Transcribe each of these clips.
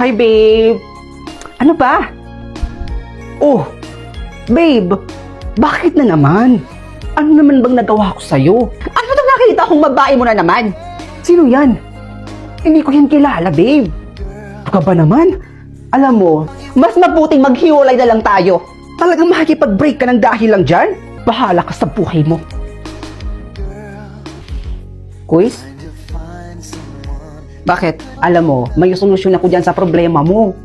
Hi, babe. Ano ba? Oh, babe. Bakit na naman? Ano naman bang nagawa ko sa'yo? Ano na nakita kong babae mo na naman? Sino yan? Hindi ko yan kilala, babe. Ano ka ba naman? Alam mo, mas mabuting maghiwalay na lang tayo. Talagang makikipag-break ka ng dahil lang dyan? Bahala ka sa buhay mo. Kuis? Bakit? Alam mo, may solusyon ako dyan sa problema mo.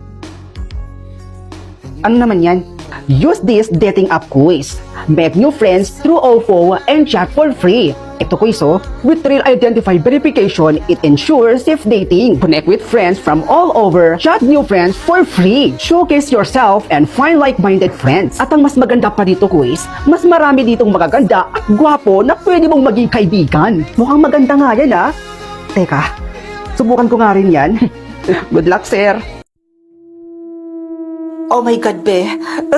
Ano naman yan? Use this dating app quiz. Make new friends through OFO and chat for free. Ito quiz with real identify verification, it ensures safe dating. Connect with friends from all over, chat new friends for free. Showcase yourself and find like-minded friends. At ang mas maganda pa dito quiz, mas marami ditong magaganda at gwapo na pwede mong maging kaibigan. Mukhang maganda nga yan Teka, subukan ko nga rin yan. Good luck, sir. Oh my God, be.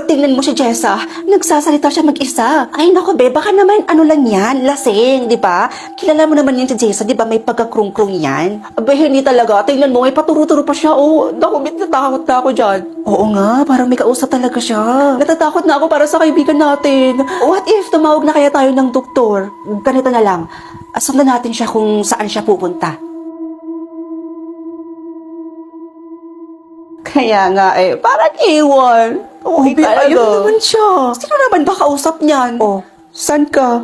Tingnan mo si Jessa. Nagsasalita siya mag-isa. Ay, nako, be. Baka naman ano lang yan. Lasing, di ba? Kilala mo naman yan si Jessa, di ba? May pagkakrung-krung yan. Be, hindi talaga. Tingnan mo, may paturo-turo pa siya. Oh, naku, natakot na ako dyan. Oo nga, parang may kausap talaga siya. Natatakot na ako para sa kaibigan natin. What if tumawag na kaya tayo ng doktor? Ganito na lang. Sundan natin siya kung saan siya pupunta. Kaya nga parang iwan. Oh, ayun naman siya. Sino naman ba kausap niyan? Oh, saan ka?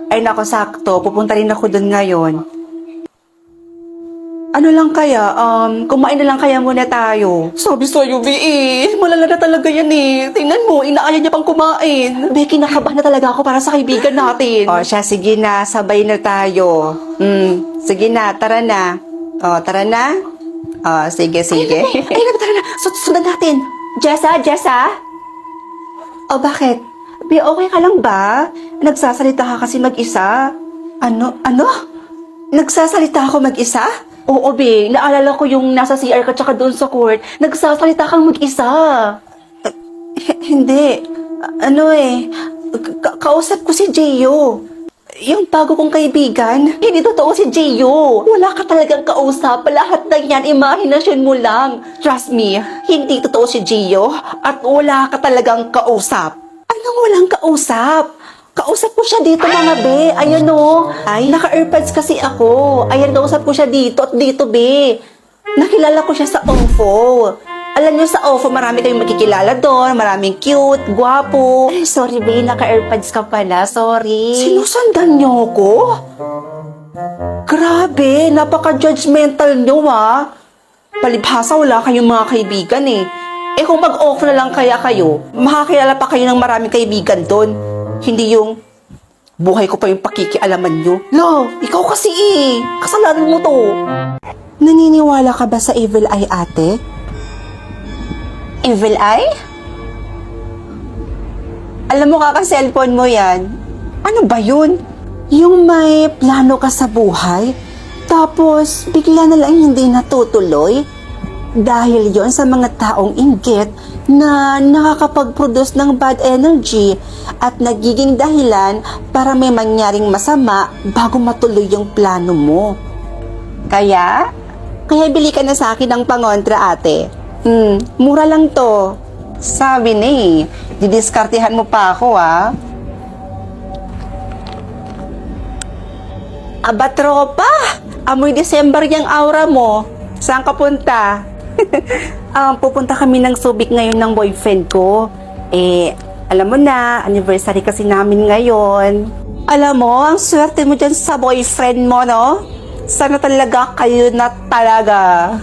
Ay nako, sakto. Pupunta rin ako doon ngayon. Ano lang kaya? Kumain na lang kaya muna tayo. Sabi sa'yo, B.E. Malala na talaga yan Tingnan mo, inaaya niya pang kumain. Be, kinakabahan na talaga ako para sa kaibigan natin. Oh, siya, sige na. Sabay na tayo. Sige na, tara na. Oh, tara na. Sige. Ay, tara na. Sundan natin. Jessa? Oh, bakit? Be, okay ka lang ba? Nagsasalita ka kasi mag-isa. Ano? Nagsasalita ako mag-isa? Oo, Be. Naalala ko yung nasa CR ka tsaka doon sa court. Nagsasalita kang mag-isa. Hindi. Kausap ko si Gio. Yung bago kong kaibigan, hindi totoo si Gio. Wala ka talagang kausap. Lahat ng yan, imahinasyon mo lang. Trust me, hindi totoo si Gio at wala ka talagang kausap. Anong walang kausap? Kausap ko siya dito mga be. Ayan Ay, naka-earpads kasi ako. Ayan, kausap ko siya dito at dito be. Nakilala ko siya sa OFO. Alam niyo, sa OFO, marami kayong makikilala doon. Maraming cute, gwapo. Ay, sorry, babe. Naka-airpods ka pala. Sorry. Sinusundan niyo ko? Grabe, napaka-judgmental niyo, Palibhasa, wala kayong mga kaibigan, kung mag-off na lang kaya kayo, makakilala pa kayo ng maraming kaibigan doon. Hindi yung buhay ko pa yung pakikialaman niyo. Lo, ikaw kasi kasalanan mo to. Naniniwala ka ba sa evil eye, ate? Evil eye? Alam mo kaka-cellphone mo yan. Ano ba yun? Yung may plano ka sa buhay, tapos bigla na lang hindi natutuloy? Dahil yon sa mga taong inggit na nakakapag-produce ng bad energy at nagiging dahilan para may mangyaring masama bago matuloy yung plano mo. Kaya bili ka na sa akin ng pangontra, ate. Mura lang to. Sabi na didiskartehan mo pa ako, Aba, tropa! Amoy December yung aura mo. Saan ka punta? Pupunta kami ng Subic ngayon ng boyfriend ko. Alam mo na, anniversary kasi namin ngayon. Alam mo, ang swerte mo dyan sa boyfriend mo, no? Sana talaga kayo na talaga.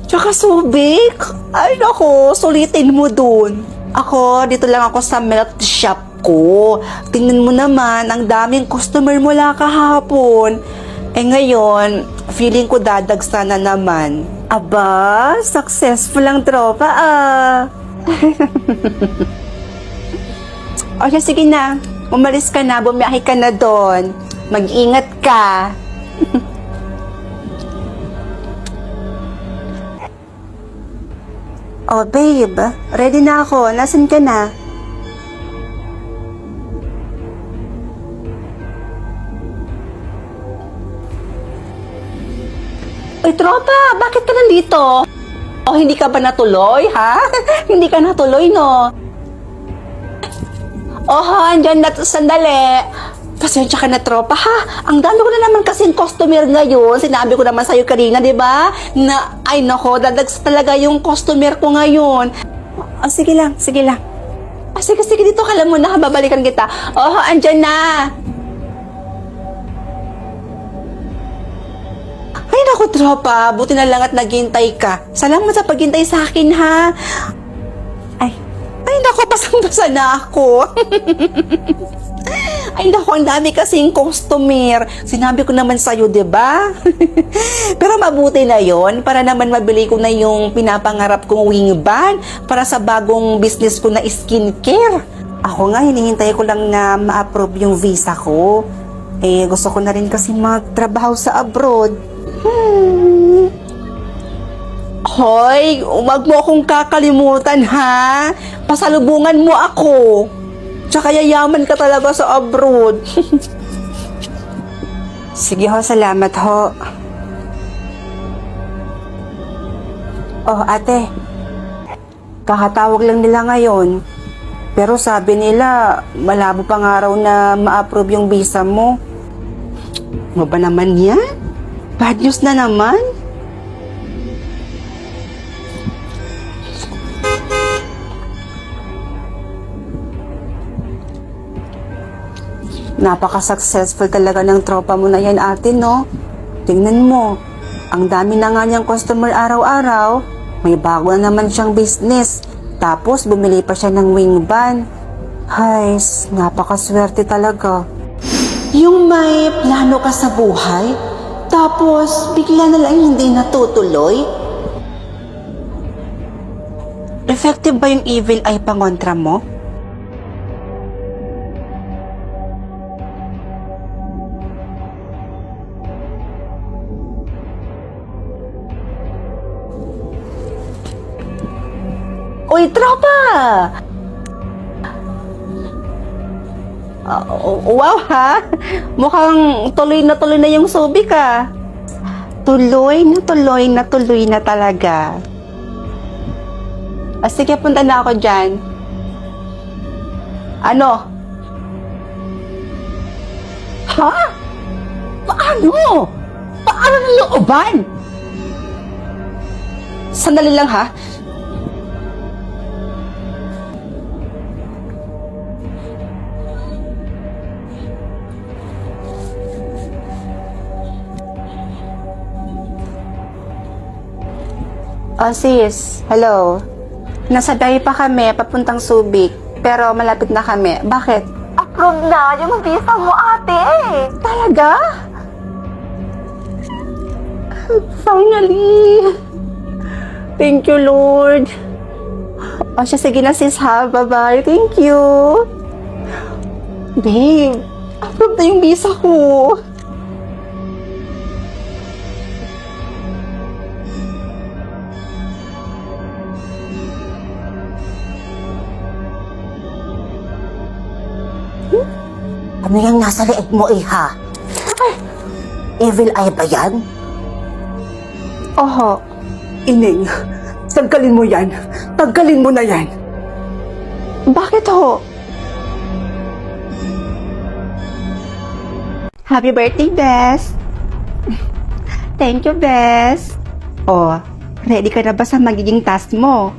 Tsaka Subic, ay nako, sulitin mo dun. Ako, dito lang ako sa milk shop ko. Tingnan mo naman, ang daming customer mula kahapon. Ngayon, feeling ko dadagsa na naman. Aba, successful ang tropa, Okay, sige na. Umalis ka na, bumiyahe ka na doon. Mag-ingat ka. Oh, babe. Ready na ako. Nasaan ka na? Ay, tropa, bakit ka nandito? O hindi ka ba natuloy, ha? Hindi ka natuloy, no? Andyan na, sandali. Pasensya ka na, tropa, ha? Ang dami ko na naman kasing customer ngayon. Sinabi ko naman sa'yo kanina, di ba? Na, ay nako, dadags talaga yung customer ko ngayon. Sige lang, sige lang. Sige, dito ka lang muna, babalikan kita. Andyan na. Ay naku, tropa, buti na lang at naghintay ka. Salamat sa paghintay sa akin, ha? Ay naku, basang-basa na ako. Ay naku, ang dami kasing customer. Sinabi ko naman sa'yo, diba? Pero mabuti na yon para naman mabili ko na yung pinapangarap kong wing band para sa bagong business ko na skincare. Ako nga, hinihintay ko lang na ma-approve yung visa ko. Gusto ko na rin kasi magtrabaho sa abroad. Hoy, wag mo akong kakalimutan, ha? Pasalubungan mo ako. Tsaka yayaman ka talaga sa abroad. Sige ho, salamat ho. Ate. Kakatawag lang nila ngayon. Pero sabi nila, malabo pang araw na ma-approve yung visa mo. Ano ba naman yan? Bad news na naman? Napaka-successful talaga ng tropa mo na yan, ate, no? Tingnan mo, ang dami na nga niyang customer araw-araw. May bago na naman siyang business. Tapos, bumili pa siya ng wing band. Hay, napakaswerte talaga. Yung may plano ka sa buhay, tapos bigla na lang hindi natutuloy? Effective ba yung evil eye pangontra mo? Uy, tropa! Wow, ha? Mukhang tuloy na yung subik, ha? Tuloy na talaga. Sige, punta na ako dyan. Ano? Ha? Paano? Paano ng looban? Sandali lang, ha? Sis, hello. Nasa biyahe pa kami, papuntang Subic. Pero malapit na kami. Bakit? Approve na yung visa mo, ate. Talaga? Finally. Thank you, Lord. Sige na, sis, ha? Bye-bye. Thank you. Babe, approve na yung visa ko. Ano yung nasa leeg mo, iha? Evil eye ba yan? Oho. Ining, tanggalin mo yan. Tanggalin mo na yan. Bakit ho? Happy birthday, Bes! Thank you, Bes! Ready ka na ba sa magiging task mo?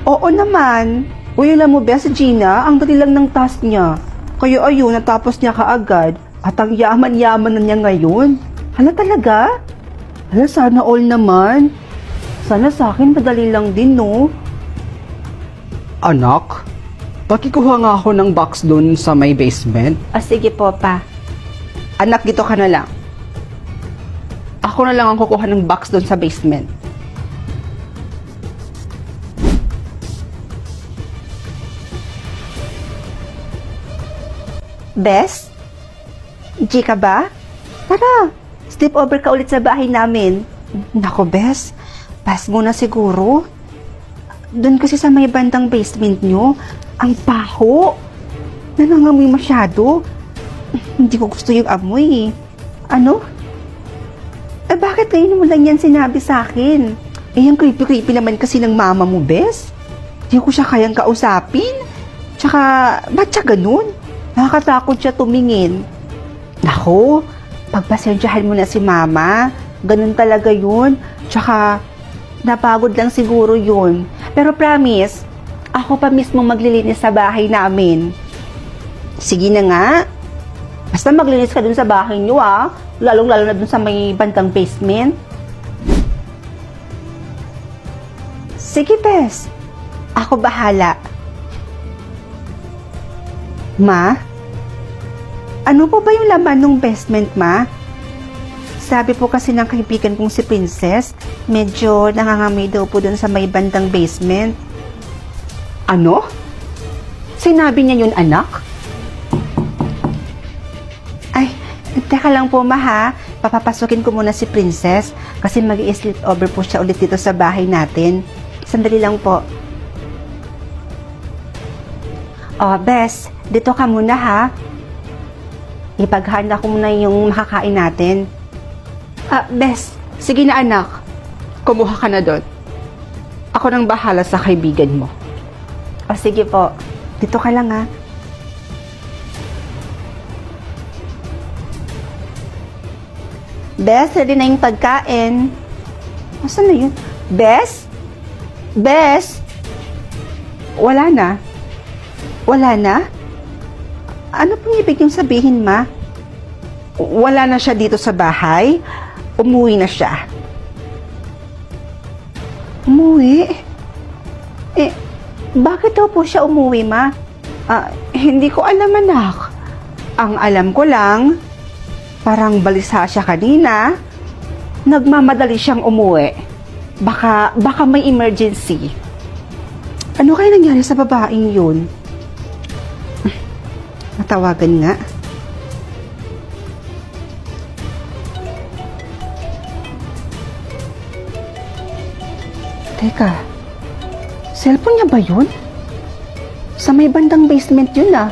Oo naman. Uy, alam mo, Bes, Gina, ang dali lang ng task niya. Kaya ayun, natapos niya kaagad. At ang yaman-yaman na niya ngayon. Hala talaga? Hala, sana all naman. Sana sa akin madali lang din, no? Anak, pakikuha nga ako ng box doon sa may basement. Sige po, pa. Anak, dito ka na lang. Ako na lang ang kukuha ng box doon sa basement. Bes? G ka ba? Tara, sleep over ka ulit sa bahay namin. Nako, Bes. Pass mo na siguro. Doon kasi sa may bandang basement nyo, ang baho. Nangangamoy masyado. Hindi ko gusto yung amoy. Ano? bakit ngayon mo lang yan sinabi sa akin? Eh, ang creepy-creepy naman kasi ng mama mo, Bes. Di ko siya kayang kausapin. Tsaka, ba't siya ganun? Nakakatakot siya tumingin. Nako, pagpasensyahan mo na si mama. Ganun talaga yun. Tsaka, napagod lang siguro yun. Pero promise, ako pa mismo maglilinis sa bahay namin. Sige na nga. Basta maglinis ka dun sa bahay niyo, ah. Lalong-lalo na dun sa may bandang basement. Sige, Bes. Ako bahala. Ma? Ano po ba yung laman ng basement, Ma? Sabi po kasi ng kaibigan kong si Princess, medyo nangangamoy daw po dun sa may bandang basement. Ano? Sinabi niya yun, anak? Ay, teka lang po, Ma, ha? Papapasukin ko muna si Princess kasi mag-i-sleep over po siya ulit dito sa bahay natin. Sandali lang po. Oh, Bes, dito ka muna, ha? Ipaghanda ko muna yung makakain natin. Bes, sige na anak. Kumuha ka na doon. Ako nang bahala sa kaibigan mo. O, sige po. Dito ka lang, ha? Bes, ready na yung pagkain. Asan na yun? Bes? Bes? Wala na. Wala na? Ano pong ibig yung sabihin, Ma? Wala na siya dito sa bahay. Umuwi na siya. Umuwi? Eh, bakit daw po siya umuwi, Ma? Hindi ko alam, anak. Ang alam ko lang, parang balisa siya kanina. Nagmamadali siyang umuwi. Baka may emergency. Ano kaya nangyari sa babaeng yun? Natawagan nga. Teka, cellphone niya ba yun? Sa may bandang basement yun, ah.